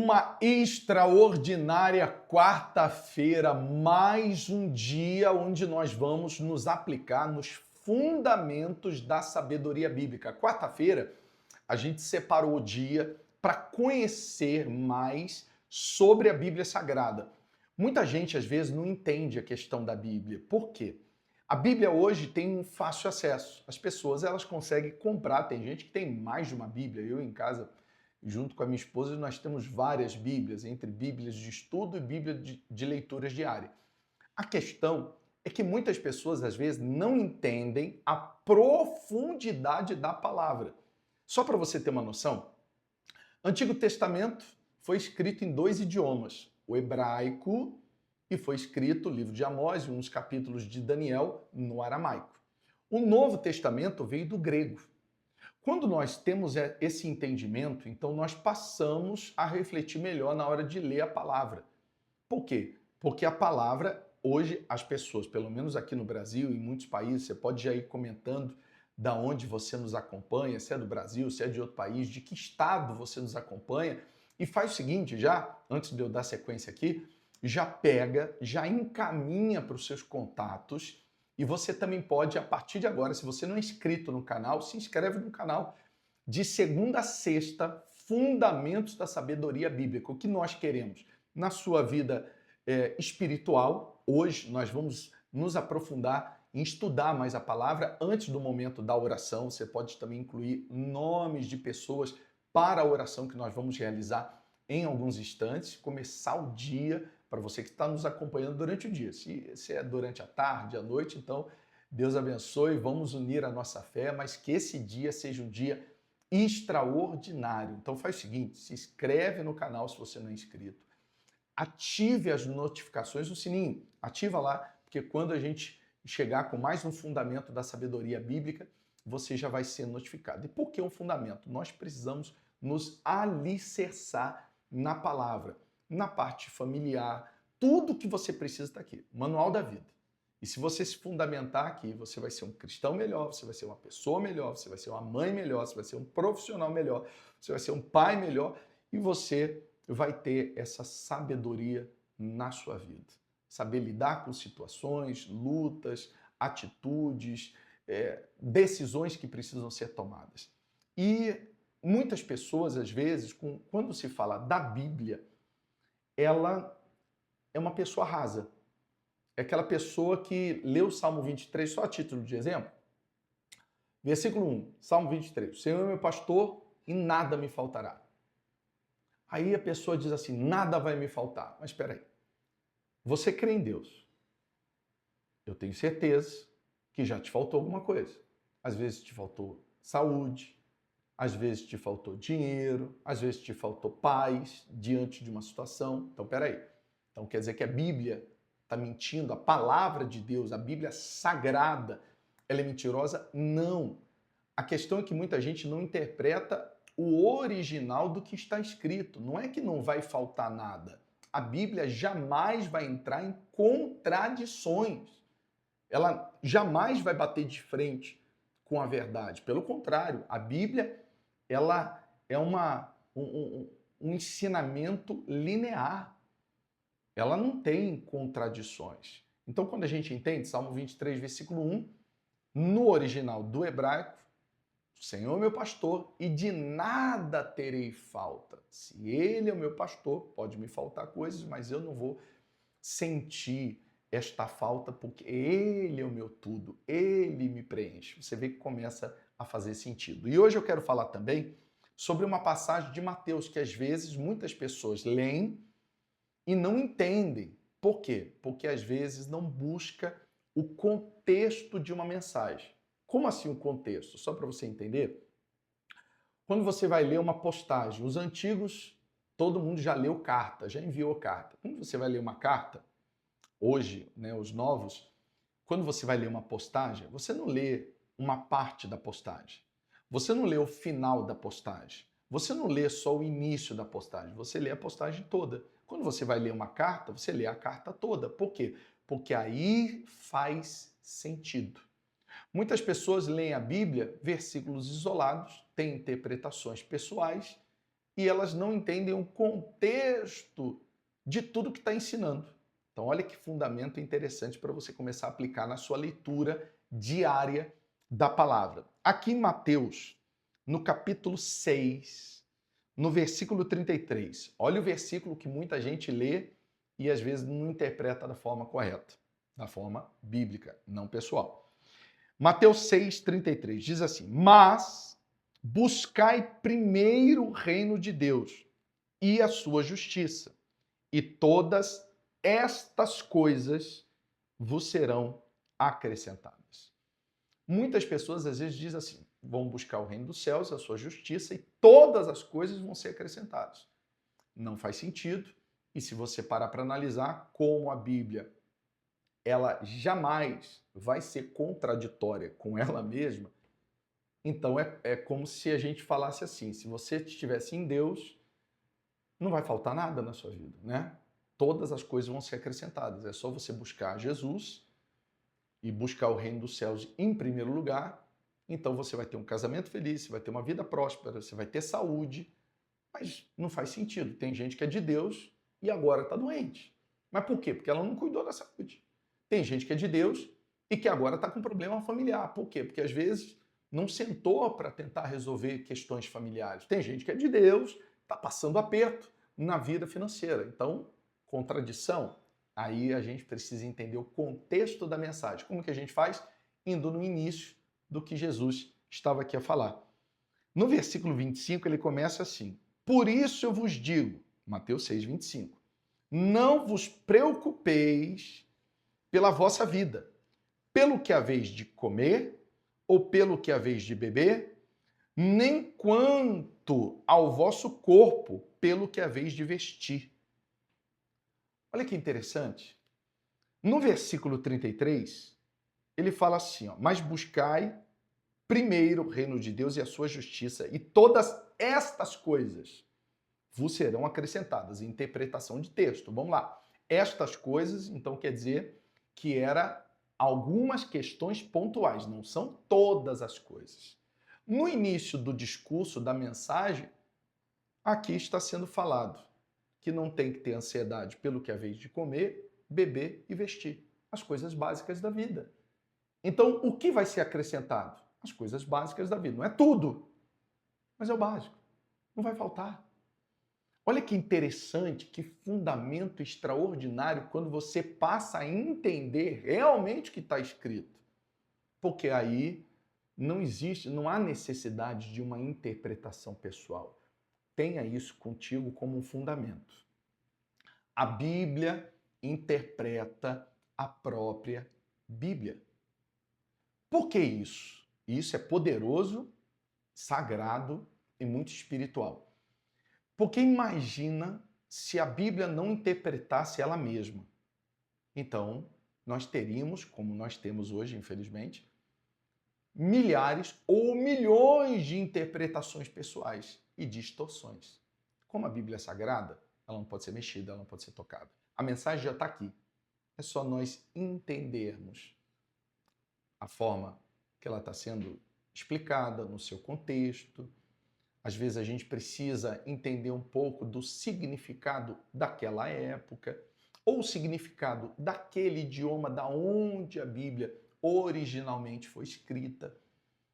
Uma extraordinária quarta-feira, mais um dia onde nós vamos nos aplicar nos fundamentos da sabedoria bíblica. Quarta-feira, a gente separou o dia para conhecer mais sobre a Bíblia Sagrada. Muita gente, às vezes, não entende a questão da Bíblia. Por quê? A Bíblia hoje tem um fácil acesso. As pessoas elas conseguem comprar. Tem gente que tem mais de uma Bíblia. Eu, em casa, junto com a minha esposa, nós temos várias Bíblias, entre Bíblias de estudo e Bíblia de leituras diárias. A questão é que muitas pessoas, às vezes, não entendem a profundidade da palavra. Só para você ter uma noção, o Antigo Testamento foi escrito em dois idiomas, o hebraico, e foi escrito o livro de Amós e uns capítulos de Daniel no aramaico. O Novo Testamento veio do grego. Quando nós temos esse entendimento, então nós passamos a refletir melhor na hora de ler a palavra. Por quê? Porque a palavra, hoje, as pessoas, pelo menos aqui no Brasil e em muitos países, você pode já ir comentando da onde você nos acompanha, se é do Brasil, se é de outro país, de que estado você nos acompanha, e faz o seguinte, já, antes de eu dar sequência aqui, já pega, já encaminha para os seus contatos. E você também pode, a partir de agora, se você não é inscrito no canal, se inscreve no canal. De segunda a sexta, Fundamentos da Sabedoria Bíblica. O que nós queremos na sua vida espiritual. Hoje nós vamos nos aprofundar em estudar mais a palavra antes do momento da oração. Você pode também incluir nomes de pessoas para a oração que nós vamos realizar em alguns instantes. Começar o dia para você que está nos acompanhando durante o dia. Se é durante a tarde, à noite, então Deus abençoe, vamos unir a nossa fé, mas que esse dia seja um dia extraordinário. Então faz o seguinte, se inscreve no canal se você não é inscrito, ative as notificações no sininho, ativa lá, porque quando a gente chegar com mais um fundamento da sabedoria bíblica, você já vai ser notificado. E por que um fundamento? Nós precisamos nos alicerçar na palavra, na parte familiar, tudo que você precisa está aqui, Manual da Vida. E se você se fundamentar aqui, você vai ser um cristão melhor, você vai ser uma pessoa melhor, você vai ser uma mãe melhor, você vai ser um profissional melhor, você vai ser um pai melhor e você vai ter essa sabedoria na sua vida. Saber lidar com situações, lutas, atitudes, decisões que precisam ser tomadas. E muitas pessoas, às vezes, quando se fala da Bíblia, ela é uma pessoa rasa. É aquela pessoa que lê o Salmo 23 só a título de exemplo. Versículo 1, Salmo 23. O Senhor é meu pastor e nada me faltará. Aí a pessoa diz assim, nada vai me faltar. Mas espera aí. Você crê em Deus. Eu tenho certeza que já te faltou alguma coisa. Às vezes te faltou saúde, às vezes te faltou dinheiro, às vezes te faltou paz diante de uma situação. Então, peraí. Então, quer dizer que a Bíblia está mentindo? A palavra de Deus, a Bíblia sagrada, ela é mentirosa? Não. A questão é que muita gente não interpreta o original do que está escrito. Não é que não vai faltar nada. A Bíblia jamais vai entrar em contradições. Ela jamais vai bater de frente com a verdade. Pelo contrário, a Bíblia ela é um ensinamento linear. Ela não tem contradições. Então, quando a gente entende, Salmo 23, versículo 1, no original do hebraico, o Senhor é meu pastor e de nada terei falta. Se Ele é o meu pastor, pode me faltar coisas, mas eu não vou sentir esta falta porque Ele é o meu tudo, Ele me preenche. Você vê que começa a fazer sentido. E hoje eu quero falar também sobre uma passagem de Mateus que às vezes muitas pessoas leem e não entendem. Por quê? Porque às vezes não busca o contexto de uma mensagem. Como assim o contexto? Só para você entender. Quando você vai ler uma postagem, os antigos, todo mundo já leu carta, já enviou carta. Quando você vai ler uma carta, hoje, né, os novos, quando você vai ler uma postagem, você não lê uma parte da postagem. Você não lê o final da postagem. Você não lê só o início da postagem. Você lê a postagem toda. Quando você vai ler uma carta, você lê a carta toda. Por quê? Porque aí faz sentido. Muitas pessoas leem a Bíblia, versículos isolados, têm interpretações pessoais e elas não entendem o contexto de tudo que está ensinando. Então, olha que fundamento interessante para você começar a aplicar na sua leitura diária da palavra. Aqui em Mateus, no capítulo 6, no versículo 33, olha o versículo que muita gente lê e às vezes não interpreta da forma correta, da forma bíblica, não pessoal. Mateus 6, 33 diz assim: mas buscai primeiro o reino de Deus e a sua justiça, e todas estas coisas vos serão acrescentadas. Muitas pessoas às vezes dizem assim: vão buscar o reino dos céus, a sua justiça, e todas as coisas vão ser acrescentadas. Não faz sentido, e se você parar para analisar como a Bíblia, ela jamais vai ser contraditória com ela mesma, então é como se a gente falasse assim: se você estivesse em Deus, não vai faltar nada na sua vida, né? Todas as coisas vão ser acrescentadas. É só você buscar Jesus e buscar o reino dos céus em primeiro lugar. Então você vai ter um casamento feliz, você vai ter uma vida próspera, você vai ter saúde. Mas não faz sentido. Tem gente que é de Deus e agora está doente. Mas por quê? Porque ela não cuidou da saúde. Tem gente que é de Deus e que agora está com problema familiar. Por quê? Porque às vezes não sentou para tentar resolver questões familiares. Tem gente que é de Deus, está passando aperto na vida financeira. Então, contradição. Aí a gente precisa entender o contexto da mensagem. Como que a gente faz? Indo no início do que Jesus estava aqui a falar. No versículo 25, ele começa assim: por isso eu vos digo, Mateus 6, 25, não vos preocupeis pela vossa vida, pelo que haveis de comer ou pelo que haveis de beber, nem quanto ao vosso corpo, pelo que haveis de vestir. Olha que interessante. No versículo 33, ele fala assim, ó: mas buscai primeiro o reino de Deus e a sua justiça, e todas estas coisas vos serão acrescentadas. Interpretação de texto. Vamos lá. Estas coisas, então, quer dizer que era algumas questões pontuais, não são todas as coisas. No início do discurso, da mensagem, aqui está sendo falado que não tem que ter ansiedade pelo que é vez de comer, beber e vestir. As coisas básicas da vida. Então, o que vai ser acrescentado? As coisas básicas da vida. Não é tudo, mas é o básico. Não vai faltar. Olha que interessante, que fundamento extraordinário quando você passa a entender realmente o que está escrito. Porque aí não há necessidade de uma interpretação pessoal. Tenha isso contigo como um fundamento. A Bíblia interpreta a própria Bíblia. Por que isso? Isso é poderoso, sagrado e muito espiritual. Porque imagina se a Bíblia não interpretasse ela mesma. Então, nós teríamos, como nós temos hoje, infelizmente, milhares ou milhões de interpretações pessoais e distorções. Como a Bíblia é sagrada, ela não pode ser mexida, ela não pode ser tocada. A mensagem já está aqui. É só nós entendermos a forma que ela está sendo explicada no seu contexto. Às vezes a gente precisa entender um pouco do significado daquela época ou o significado daquele idioma da onde a Bíblia originalmente foi escrita.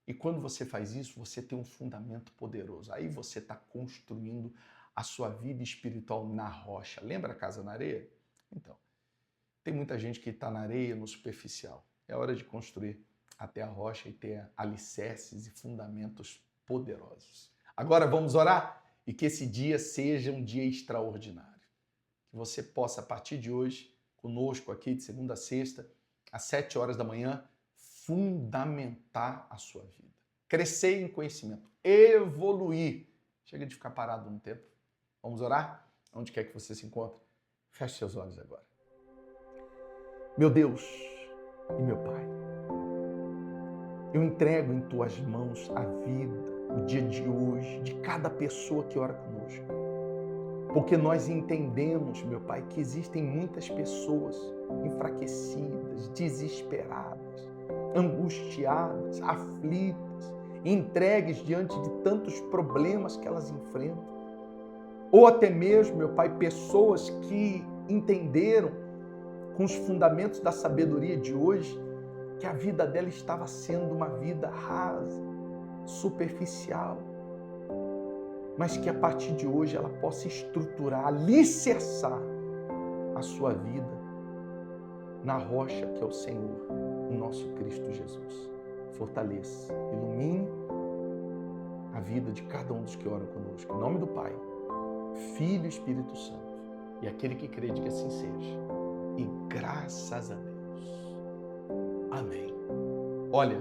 E quando você faz isso, você tem um fundamento poderoso. Aí você está construindo a sua vida espiritual na rocha. Lembra a casa na areia? Então, tem muita gente que está na areia, no superficial. É hora de construir até a rocha e ter alicerces e fundamentos poderosos. Agora vamos orar? E que esse dia seja um dia extraordinário. Que você possa, a partir de hoje, conosco aqui de segunda a sexta, às 7 horas da manhã, fundamentar a sua vida. Crescer em conhecimento, evoluir. Chega de ficar parado no tempo. Vamos orar? Onde quer que você se encontre, feche seus olhos agora. Meu Deus e meu Pai, eu entrego em Tuas mãos a vida, o dia de hoje, de cada pessoa que ora conosco. Porque nós entendemos, meu Pai, que existem muitas pessoas enfraquecidas, desesperadas, angustiadas, aflitas, entregues diante de tantos problemas que elas enfrentam. ou até mesmo, meu Pai, pessoas que entenderam com os fundamentos da sabedoria de hoje que a vida dela estava sendo uma vida rasa, superficial, mas que a partir de hoje ela possa estruturar, alicerçar a sua vida na rocha que é o Senhor, o nosso Cristo Jesus. Fortaleça, ilumine a vida de cada um dos que oram conosco. Em nome do Pai, Filho e Espírito Santo. E aquele que crê, que assim seja. E graças a Deus. Amém. Olha,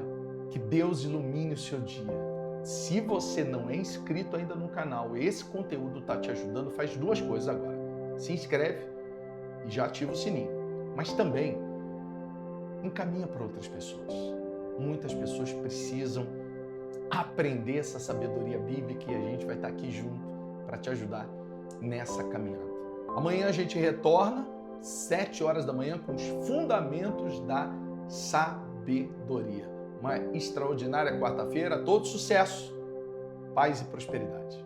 que Deus ilumine o seu dia. Se você não é inscrito ainda no canal, esse conteúdo está te ajudando, faz duas coisas agora. Se inscreve e já ativa o sininho. Mas também encaminha para outras pessoas. Muitas pessoas precisam aprender essa sabedoria bíblica e a gente vai estar aqui junto para te ajudar nessa caminhada. Amanhã a gente retorna, 7 horas da manhã, com os fundamentos da sabedoria. Uma extraordinária quarta-feira, todo sucesso, paz e prosperidade.